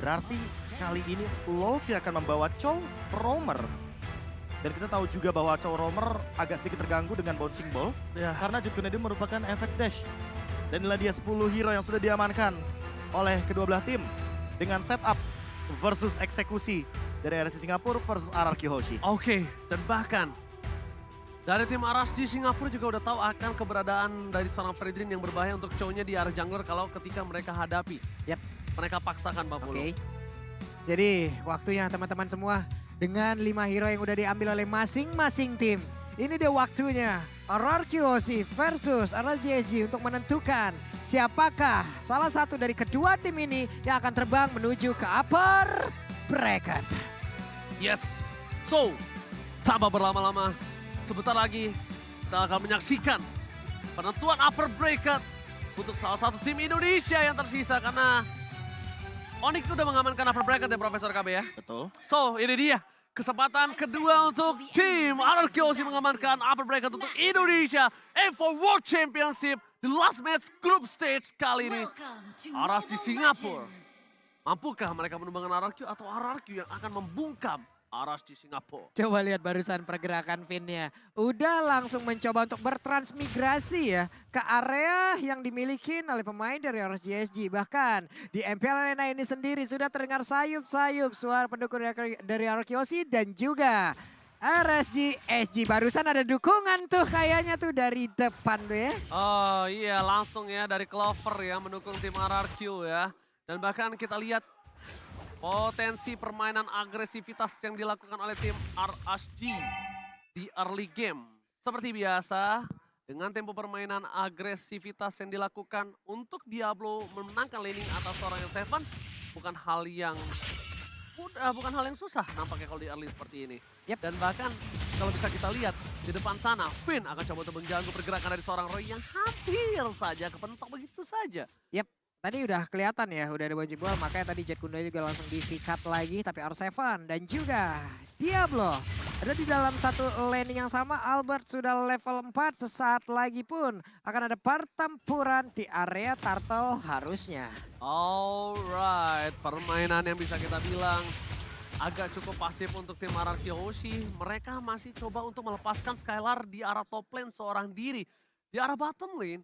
Berarti kali ini Lolsi akan membawa Chow Roamer. Dan kita tahu juga bahwa Chow Roamer agak sedikit terganggu dengan bouncing ball. Ya. Karena Jet Grenadier merupakan efek dash. Dan inilah dia 10 hero yang sudah diamankan oleh kedua belah tim. Dengan setup versus eksekusi dari RSC Singapura versus RRQ Hoshi. Oke, dan bahkan dari tim RSG Singapura juga udah tahu akan keberadaan dari seorang Fredrin yang berbahaya untuk Chow-nya di area jungler kalau ketika mereka hadapi. Yap. Mereka paksakan Pak Polo. Oke. Jadi waktunya teman-teman semua dengan 5 hero yang udah diambil oleh masing-masing tim. Ini dia waktunya RRQ Hoshi versus RSGSG untuk menentukan siapakah salah satu dari kedua tim ini yang akan terbang menuju ke upper bracket. Yes. So, tanpa berlama-lama, sebentar lagi kita akan menyaksikan penentuan upper bracket untuk salah satu tim Indonesia yang tersisa karena Onyx udah mengamankan upper bracket ya Profesor KB ya. Betul. So, ini dia kesempatan kedua untuk tim RRQ Hoshi mengamankan upper bracket untuk Indonesia for World Championship di last match group stage kali ini. RSG Singapura. Mampukah mereka menumbangkan RRQ atau RRQ yang akan membungkam RSG Singapura? Coba lihat barusan pergerakan Finn-nya. Udah langsung mencoba untuk bertransmigrasi ya ke area yang dimiliki oleh pemain dari RSGSG. Bahkan di MPL Arena ini sendiri sudah terdengar sayup-sayup suara pendukung dari RRQ Hoshi dan juga RSGSG. Barusan ada dukungan tuh kayaknya tuh dari depan tuh ya. Oh iya, langsung ya dari Clover ya mendukung tim RRQ ya. Dan bahkan kita lihat potensi permainan agresivitas yang dilakukan oleh tim RSG di early game. Seperti biasa, dengan tempo permainan agresivitas yang dilakukan untuk Diablo memenangkan laning atas seorang yang Seven, bukan hal yang mudah, bukan hal yang susah nampaknya kalau di early seperti ini. Yep. Dan bahkan kalau bisa kita lihat di depan sana, Finn akan coba untuk mengganggu pergerakan dari seorang Roy yang hampir saja kepentok begitu saja. Yap. Tadi udah kelihatan ya, udah ada bouncing ball, makanya tadi Jet Kunda juga langsung disikat lagi. Tapi R7 dan juga Diablo ada di dalam satu landing yang sama. Albert sudah level 4, sesaat lagi pun akan ada pertempuran di area turtle harusnya. Alright, permainan yang bisa kita bilang agak cukup pasif untuk tim RRQ Hoshi. Mereka masih coba untuk melepaskan Skylar di arah top lane seorang diri. Di arah bottom lane,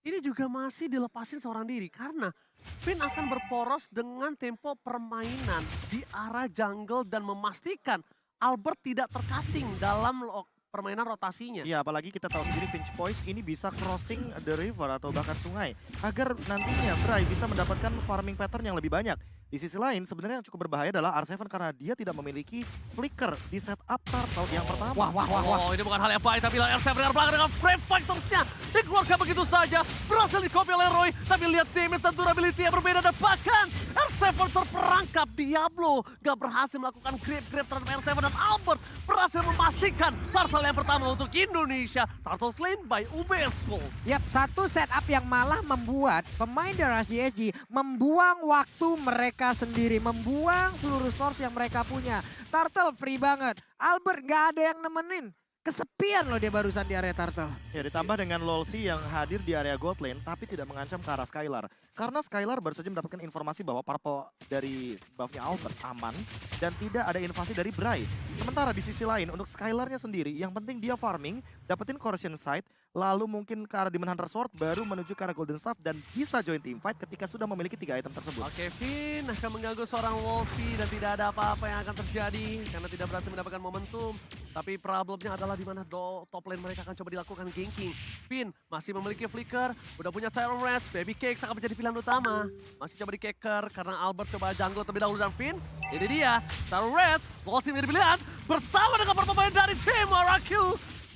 ini juga masih dilepasin seorang diri karena Finn akan berporos dengan tempo permainan di arah jungle dan memastikan Albert tidak tercutting dalam permainan rotasinya. Iya, apalagi kita tahu sendiri Finch Poise ini bisa crossing the river atau bahkan sungai. Agar nantinya Bray bisa mendapatkan farming pattern yang lebih banyak. Di sisi lain sebenarnya yang cukup berbahaya adalah R7 karena dia tidak memiliki flicker di setup turtle yang pertama. Oh, ini bukan hal yang baik tapi R7 dengan belakang dengan frame fighters-nya dikeluarkan begitu saja. Berhasil di-copy oleh Roy, tapi lihat damage dan durability yang berbeda dan bahkan R7 terperangkap. Diablo gak berhasil melakukan grab terhadap R7 dan Albert berhasil memastikan turtle yang pertama untuk Indonesia. Turtle slain by UBSCO. Yap, satu setup yang malah membuat pemain dari RSGSG membuang waktu mereka sendiri, membuang seluruh source yang mereka punya. Turtle free banget, Albert gak ada yang nemenin. Kesepian loh dia barusan di area turtle. Ya, ditambah dengan Lolsi yang hadir di area gold lane tapi tidak mengancam ke arah Skylar. Karena Skylar baru saja mendapatkan informasi bahwa purple dari buffnya Albert aman dan tidak ada invasi dari Bray. Sementara di sisi lain untuk Skylarnya sendiri yang penting dia farming, dapetin Corrosion Sight, lalu mungkin ke arah Demon Hunter Sword baru menuju ke arah Golden Staff dan bisa join team fight ketika sudah memiliki 3 item tersebut. Oke, Finn akan mengganggu seorang Wolfie dan tidak ada apa-apa yang akan terjadi karena tidak berhasil mendapatkan momentum. Tapi problemnya adalah di mana top lane mereka akan coba dilakukan ganking. Finn masih memiliki flicker, udah punya Terror Rats, Baby Cakes akan menjadi pilihan utama. Masih coba di keker karena Albert coba jungle terlebih dahulu dan Finn. Ini dia, Terror Rats, Wolfie menjadi pilihan bersama dengan para pemain dari tim RRQ.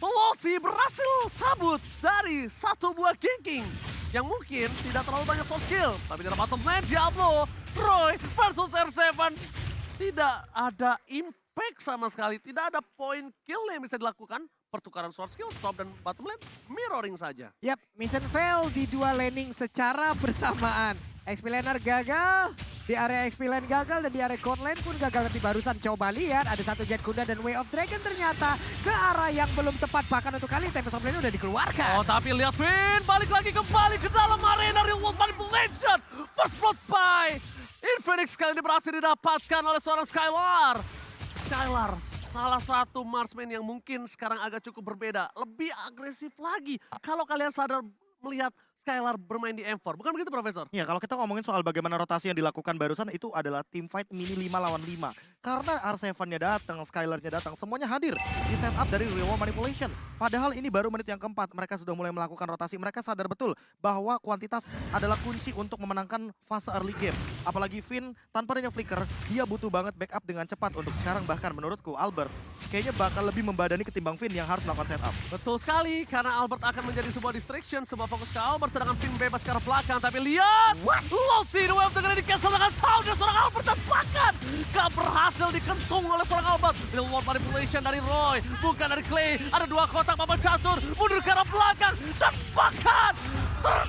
Wolfie berhasil cabut dari satu buah ganking yang mungkin tidak terlalu banyak soft skill. Tapi dalam bottom lane, Diablo, Roy versus R7 tidak ada impact sama sekali. Tidak ada point kill yang bisa dilakukan. Pertukaran sword skill, top dan bottom lane, mirroring saja. Yap, mission fail di dua laning secara bersamaan. XP laner gagal, di area XP lane gagal dan di area gold lane pun gagal. Tapi barusan coba lihat ada satu Jet Kuda dan Way of Dragon ternyata ke arah yang belum tepat. Bahkan untuk kali Tempest of Lane udah dikeluarkan. Oh tapi lihat Finn balik lagi kembali ke dalam arena Real World Manipulation. First blood by Infinix kali ini berhasil didapatkan oleh seorang Skylar. Skylar, salah satu marksman yang mungkin sekarang agak cukup berbeda. Lebih agresif lagi. Kalau kalian sadar melihat Skylar bermain di M4. Bukan begitu, Profesor? Ya, kalau kita ngomongin soal bagaimana rotasi yang dilakukan barusan, itu adalah team fight mini 5 lawan 5. Karena R7-nya datang, Skylar-nya datang, semuanya hadir di setup dari Real World Manipulation. Padahal ini baru menit yang keempat, mereka sudah mulai melakukan rotasi. Mereka sadar betul bahwa kuantitas adalah kunci untuk memenangkan fase early game. Apalagi Finn, tanpa adanya flicker, dia butuh banget backup dengan cepat. Untuk sekarang bahkan menurutku, Albert kayaknya bakal lebih membadani ketimbang Finn yang harus melakukan setup. Betul sekali, karena Albert akan menjadi sebuah distraction, sebuah fokus ke Albert, sedangkan Finn bebas ke arah belakang. Tapi lihat, Lossy the Wave dengan di-cancel dengan sound dan seorang Albert tepakan. Gak berhasil dikentung oleh seorang Albert. Real World Manipulation dari Roy, bukan dari Clay. Ada dua kotak papan catur, mundur ke arah belakang, tepakan.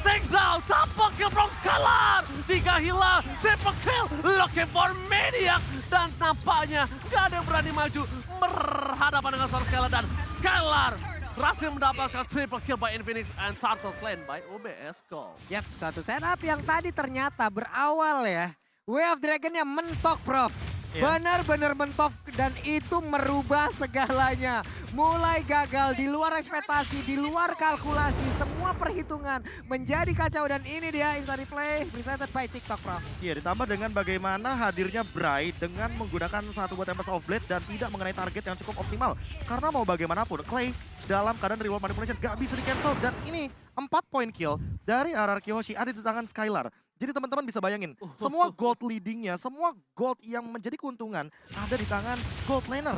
Take down, tapak kill from Skylar. 3 hilang, triple kill, looking for Maniac. Dan nampaknya gak ada yang berani maju berhadapan dengan seorang Skylar. Dan Skylar berhasil mendapatkan triple kill by Infinix and Turtle Slain by UBS Gold. Yap, satu setup yang tadi ternyata berawal ya. Way of Dragon yang mentok, Prof. Benar-benar mentok dan itu merubah segalanya. Mulai gagal, di luar ekspektasi, di luar kalkulasi, semua perhitungan menjadi kacau. Dan ini dia Inside Replay presented by TikTok, Prof. Iya, ditambah dengan bagaimana hadirnya Bray dengan menggunakan satu buah Tempest of Blade dan tidak mengenai target yang cukup optimal. Karena mau bagaimanapun, Clay dalam keadaan Real World Manipulation gak bisa di-cancel. Dan ini 4 point kill dari RRQ Hoshi ada di tangan Skylar. Jadi teman-teman bisa bayangin, semua gold leadingnya, semua gold yang menjadi keuntungan ada di tangan gold laner.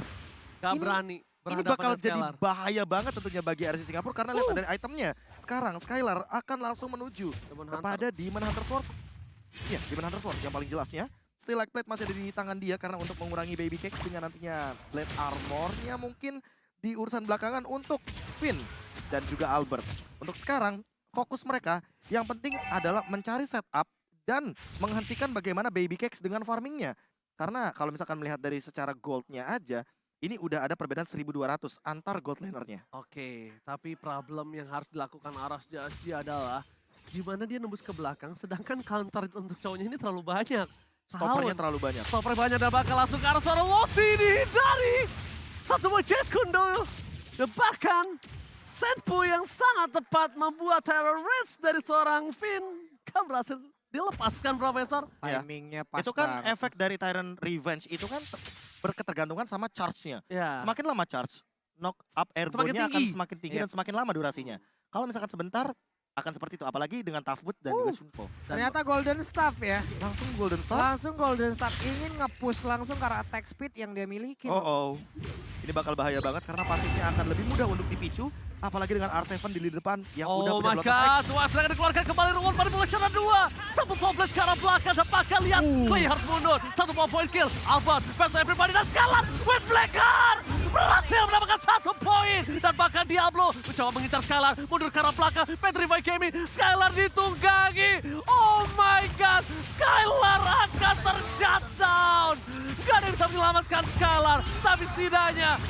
Gak berani. Ini bakal jadi bahaya banget tentunya bagi RC Singapura karena lihat dari itemnya. Sekarang Skylar akan langsung menuju kepada Demon Hunter Sword. Iya, Demon Hunter Sword yang paling jelasnya. Still Like Plate masih ada di tangan dia karena untuk mengurangi Baby Cake dengan nantinya Blade Armor-nya mungkin di urusan belakangan untuk Finn dan juga Albert. Untuk sekarang, fokus mereka yang penting adalah mencari setup dan menghentikan bagaimana Baby Cakes dengan farmingnya. Karena kalau misalkan melihat dari secara goldnya aja, ini udah ada perbedaan 1200 antar gold lanernya. Oke, tapi problem yang harus dilakukan Aras Jasdi adalah gimana dia nembus ke belakang sedangkan counter untuk cowoknya ini terlalu banyak. Stoppernya terlalu banyak. Stoppernya banyak dan bakal langsung ke arah seorang Lossy dihindari. Satu buah Jet Kundo. Dan bahkan Senpu yang sangat tepat membuat terrorist dari seorang Finn. Kan berhasil dilepaskan, Profesor. Timingnya pas Itu kan banget. efek dari Tyrant Revenge itu kan berketergantungan sama charge-nya. Ya. Semakin lama charge, knock up airborne-nya akan tinggi. semakin tinggi dan semakin lama durasinya. Kalau misalkan sebentar, akan seperti itu. Apalagi dengan Toughwood dan juga Shunpo. Ternyata Golden Staff ya. Langsung Golden Star. Langsung Golden Staff ingin nge-push langsung karena attack speed yang dia miliki. Oh. Ini bakal bahaya banget karena pasifnya akan lebih mudah untuk dipicu. Apalagi dengan R7 di lini depan yang udah Oh punya my Lotus X. god, Swipe akan dikeluarkan kembali Ruan Manipulation 2. Satu Toplet ke arah belakang dan bakal lihat Clay harus mundur. Satu point kill, Albert versus everybody dan Skylar with Blacker berhasil mendapatkan 1 poin. Dan bahkan Diablo mencoba mengincar Skylar, mundur ke arah belakang, Petrify Gaming, Skylar ditunggangi. Oh my god, Skylar akan ter-shutdown. Gak ada yang bisa menyelamatkan Skylar, tapi setidaknya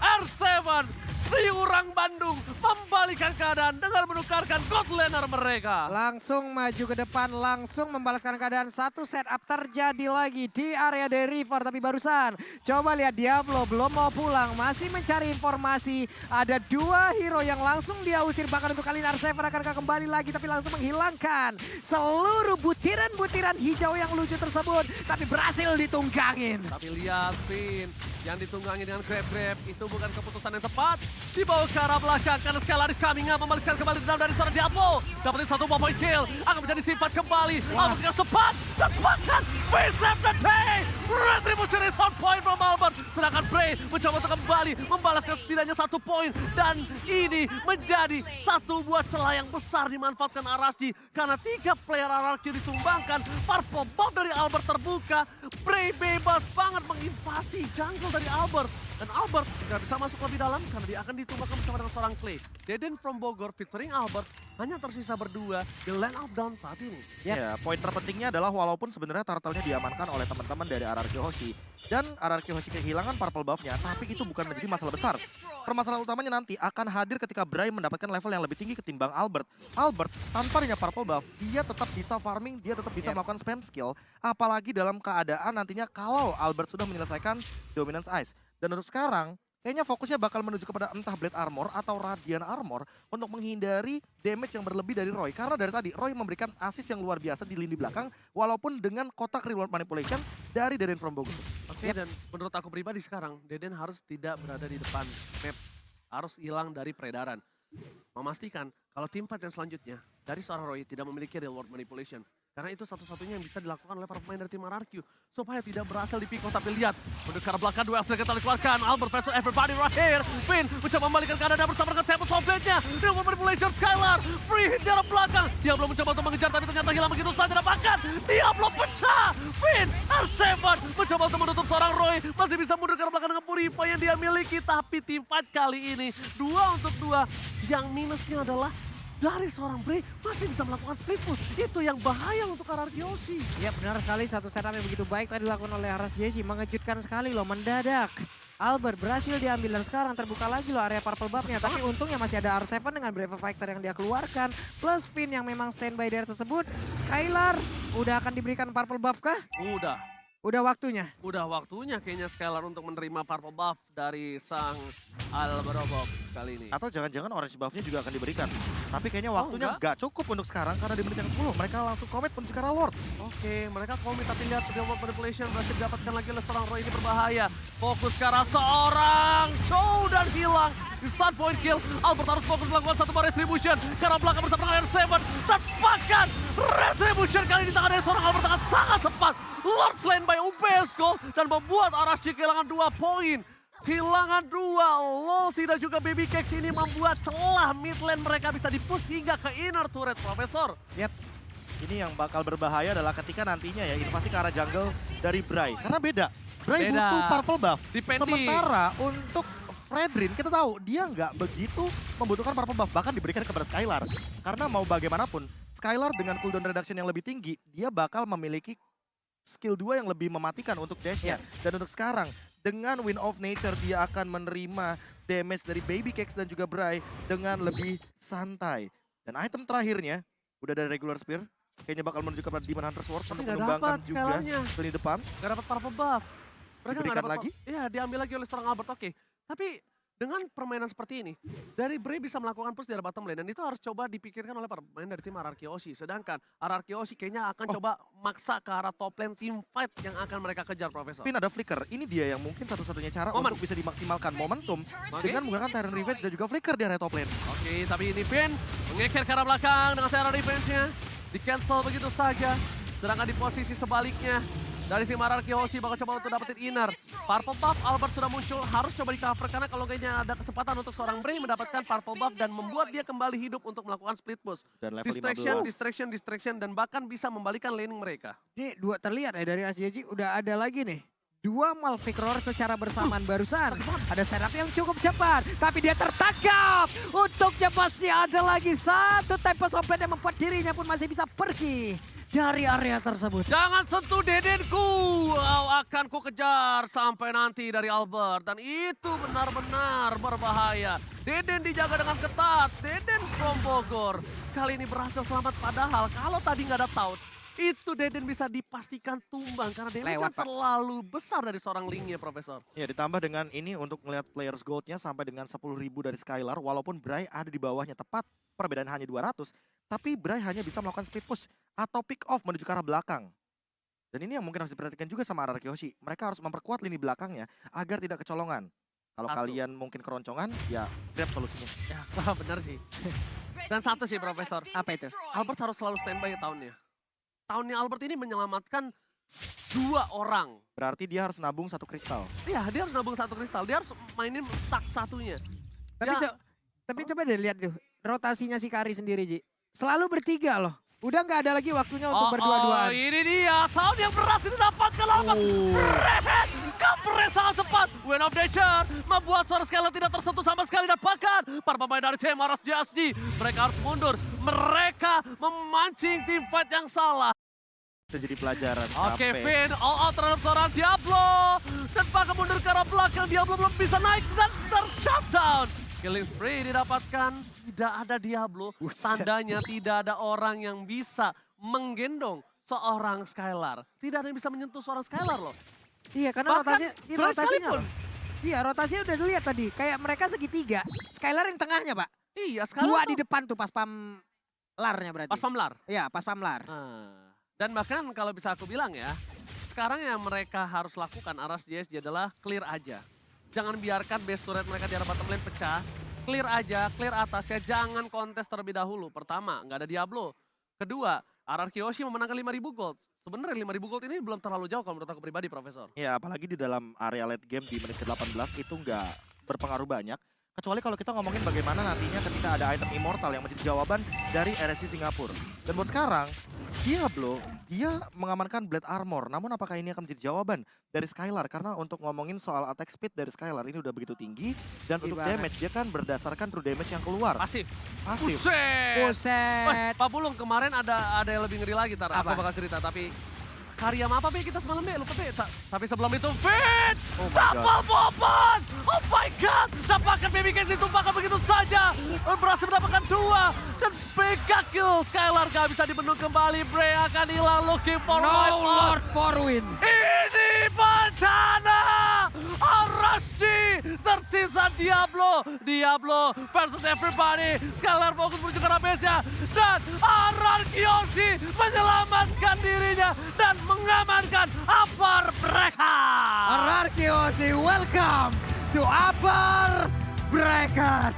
R7 si orang Bandung membalikkan keadaan dengan menukarkan god laner mereka. Langsung maju ke depan, langsung membalaskan keadaan. Satu setup terjadi lagi di area dari River. Tapi barusan, coba lihat Diablo belum mau pulang. Masih mencari informasi. Ada 2 hero yang langsung dia usir. Bahkan untuk kali ini R7 akan kembali lagi. Tapi langsung menghilangkan seluruh butiran-butiran hijau yang lucu tersebut. Tapi berhasil ditunggangin. Tapi lihat Finn yang ditunggangi dengan grab-grab itu bukan keputusan yang tepat. Dibawa ke arah belakang karena Skylar is coming up, membalaskan kembali dendam dari seorang Diablo. Dapetin 1 point kill, akan menjadi sifat kembali. Albert dengan cepat, tepakan, we save the day. Retribution is on point from Albert. Sedangkan Bray mencoba untuk kembali, membalaskan setidaknya 1 poin. Dan ini menjadi satu buah celah yang besar dimanfaatkan RSG. Karena 3 player RRQ ditumbangkan, purple buff dari Albert terbuka. Bray bebas banget menginvasi jungle dari Albert. Dan Albert nggak bisa masuk lebih dalam karena dia akan ditumbangkan bersama dengan seorang Clay. Deden from Bogor featuring Albert hanya tersisa berdua di lane of down saat ini. Ya, poin terpentingnya adalah walaupun sebenarnya turtle-nya diamankan oleh teman-teman dari RRQ Hoshi. Dan RRQ Hoshi kehilangan purple buff-nya, tapi itu bukan menjadi masalah besar. Permasalahan utamanya nanti akan hadir ketika Bray mendapatkan level yang lebih tinggi ketimbang Albert. Albert, tanpa adanya purple buff, dia tetap bisa farming, dia tetap bisa melakukan spam skill. Apalagi dalam keadaan nantinya kalau Albert sudah menyelesaikan Dominance Ice. Dan untuk sekarang, kayaknya fokusnya bakal menuju kepada entah Blade Armor atau Radiant Armor untuk menghindari damage yang berlebih dari Roy. Karena dari tadi Roy memberikan assist yang luar biasa di lini belakang walaupun dengan kotak reward manipulation dari Deden from Bogor. Oke, dan menurut aku pribadi sekarang, Deden harus tidak berada di depan map. Harus hilang dari peredaran. Memastikan kalau tim fight yang selanjutnya dari seorang Roy tidak memiliki reward manipulation. Karena itu satu-satunya yang bisa dilakukan oleh para pemain dari tim RRQ. Supaya tidak berhasil di pick off, tapi lihat. Untuk ke arah belakang, dua F-Trigger telah dikeluarkan. Albert versus everybody right here. Finn mencoba membalikan keadaan bersama dengan Tempest of Blade-nya. Reward manipulation Skylar. Free hit di arah belakang. Dia belum mencoba untuk mengejar, tapi ternyata hilang begitu saja. Dapatkan. Dia belum pecah. Finn, R7 mencoba untuk menutup seorang Roy. Masih bisa mundur ke arah belakang dengan Purifier yang dia miliki. Tapi tim fight kali ini 2 untuk 2. Yang minusnya adalah dari seorang Bray masih bisa melakukan split push. Itu yang bahaya untuk RRQ Hoshi. Ya benar sekali, satu setup yang begitu baik tadi dilakukan oleh RSJC. Mengejutkan sekali loh, mendadak. Albert berhasil diambil dan sekarang terbuka lagi loh area purple buff-nya. Tapi untungnya masih ada R7 dengan Brave Fighter yang dia keluarkan. Plus Finn yang memang standby dari tersebut. Skylar udah akan diberikan purple buff kah? Udah waktunya. Udah waktunya kayaknya Skylar untuk menerima purple buff dari sang Alberobov kali ini. Atau jangan-jangan orange buff-nya juga akan diberikan. Tapi kayaknya waktunya nggak cukup untuk sekarang karena di menit yang 10 mereka langsung commit menuju ke arah Ward. Oke, mereka komit tapi lihat reward manipulation berhasil didapatkan lagi oleh seorang Roy, ini berbahaya. Fokus ke arah seorang Chow dan hilang. Di start point kill, Albert harus fokus melakukan satu bar retribution. Ke arah belakang bersama dengan R7. Cepatkan retribution kali ini tangan dari seorang Albert akan sangat cepat. Lord slain by UPS Gold dan membuat RSG kehilangan 2 poin. Kehilangan 2, Lolsi dan juga Baby Cakes ini membuat celah mid lane mereka bisa di-push hingga ke inner turret, Profesor. Yep. Ini yang bakal berbahaya adalah ketika nantinya ya invasi ke arah jungle dari Bray. Karena beda. Bray butuh purple buff. Sementara untuk Fredrin kita tahu dia nggak begitu membutuhkan purple buff. Bahkan diberikan kepada Skylar. Karena mau bagaimanapun, Skylar dengan cooldown reduction yang lebih tinggi, dia bakal memiliki skill 2 yang lebih mematikan untuk dash-nya. Dan untuk sekarang, dengan Wind of Nature dia akan menerima damage dari Baby Cakes dan juga Bray dengan lebih santai. Dan item terakhirnya, udah dari regular spear, kayaknya bakal menuju kepada Demon Hunter Sword untuk menumbangkan juga lini depan. Gak dapat purple buff. Mereka Diberikan lagi? Iya, diambil lagi oleh seorang Albert, oke. Tapi dengan permainan seperti ini, dari Bray bisa melakukan push dari bottom lane. Dan itu harus coba dipikirkan oleh para pemain dari tim RRQ Hoshi. Sedangkan RRQ Hoshi kayaknya akan coba maksa ke arah top lane team fight yang akan mereka kejar, Profesor. Finn ada flicker, ini dia yang mungkin satu-satunya cara untuk bisa dimaksimalkan momentum dengan menggunakan Tyrant Revenge dan juga flicker di area top lane. Oke, tapi ini Finn mengeker ke arah belakang dengan Tyrant Revenge-nya. Di-cancel begitu saja. Sedangkan di posisi sebaliknya, dari tim RRQ Hoshi bakal coba untuk dapetin inner. Purple buff Albert sudah muncul, harus coba di cover karena kalau kayaknya ada kesempatan untuk seorang Bray mendapatkan purple buff dan membuat dia kembali hidup untuk melakukan split push. Dan level Distraction dan bahkan bisa membalikan laning mereka. Ini dua terlihat ya dari SJJ udah ada lagi nih. 2 Malphite Roar secara bersamaan barusan. Ada setup yang cukup cepat, tapi dia tertangkap. Untuknya masih ada lagi satu Tempest of Blade yang membuat dirinya pun masih bisa pergi dari area tersebut. Jangan sentuh Dedenku, akan ku kejar sampai nanti dari Albert. Dan itu benar-benar berbahaya. Deden dijaga dengan ketat, Deden from Bogor. Kali ini berhasil selamat padahal kalau tadi nggak ada taunt, itu Deden bisa dipastikan tumbang karena damage terlalu besar dari seorang Lingnya, Profesor. Ya, ditambah dengan ini untuk melihat players gold-nya sampai dengan 10.000 dari Skylar. Walaupun Bray ada di bawahnya tepat, perbedaan hanya 200. Tapi Bray hanya bisa melakukan split push atau pick off menuju ke arah belakang. Dan ini yang mungkin harus diperhatikan juga sama RRQ Hoshi. Mereka harus memperkuat lini belakangnya agar tidak kecolongan. Kalau kalian mungkin keroncongan, ya grab solusinya. Ya, benar sih. Dan satu sih, Profesor. Apa itu? Albert harus selalu standby tahunnya. Tahunnya Albert ini menyelamatkan 2 orang. Berarti dia harus nabung 1 kristal. Iya, dia harus nabung 1 kristal. Dia harus mainin stack satunya. Tapi coba deh lihat tuh, rotasinya si Kari sendiri, Ji. Selalu bertiga loh. Udah nggak ada lagi waktunya untuk berdua-duaan. Ini dia, tahun yang berhasil didapatkan Albert. Red jumpernya sangat cepat. Wind of Nature membuat suara Skylar tidak tersentuh sama sekali. Dan bahkan para pemain dari tim RSJSD, mereka harus mundur. Mereka memancing tim fight yang salah. Itu jadi pelajaran. Oke, capek. Finn all out terhadap seorang Diablo. Dan bahkan mundur ke arah belakang, Diablo belum bisa naik dan ter-shutdown. Killing spree didapatkan, tidak ada Diablo. Buset. Tandanya tidak ada orang yang bisa menggendong seorang Skylar. Tidak ada yang bisa menyentuh seorang Skylar loh. Iya, karena Bahkan rotasinya Bray sekalipun. loh. Iya, rotasinya udah dilihat tadi. Kayak mereka segitiga. Skylar yang tengahnya, Pak. Iya, Skylar Dua tuh di depan tuh pas larnya berarti. pas pamlar. Iya, pas pamlar. Dan bahkan kalau bisa aku bilang ya, sekarang yang mereka harus lakukan RSJSJ adalah clear aja. Jangan biarkan base turret mereka di arah bottom lane pecah. Clear aja, clear atasnya, jangan kontes terlebih dahulu. Pertama, nggak ada Diablo. Kedua, RR Kiyoshi memenangkan 5.000 gold. Sebenarnya 5.000 gold ini belum terlalu jauh kalau menurut aku pribadi, Profesor. Ya, apalagi di dalam area late game di menit ke-18 itu nggak berpengaruh banyak. Kecuali kalau kita ngomongin bagaimana nantinya ketika ada item immortal yang menjadi jawaban dari RSC Singapura. Dan buat sekarang, Diablo, dia mengamankan Blade Armor. Namun apakah ini akan menjadi jawaban dari Skylar? Karena untuk ngomongin soal attack speed dari Skylar ini udah begitu tinggi. Dan Tinggi untuk banget. damage, dia kan berdasarkan true damage yang keluar. Pasif. Pasif. Buset! Wah, Buset. Pak Pulung, kemarin ada yang lebih ngeri lagi, Tar. Aku Apa? bakal cerita, tapi karya apa, Be? Kita semalam, Be? Lupa, Be? Tapi sebelum itu, Fit! Oh my Double bomban! Oh my God! Dapatkan baby case ditumpahkan begitu saja. Berhasil mendapatkan 2. Dan mega kill. Skylar gak bisa dibendung kembali. Bray akan hilang, looking for No wipe out. Lord for win. Ini bencana! RSG tersisa Diablo. Diablo versus everybody. Skylar fokus menuju ke arah base-nya. Dan RR Kiyoshi menyelamatkan dirinya. Dan mengamankan upper mereka. RR Kiyoshi, welcome to upper bracket.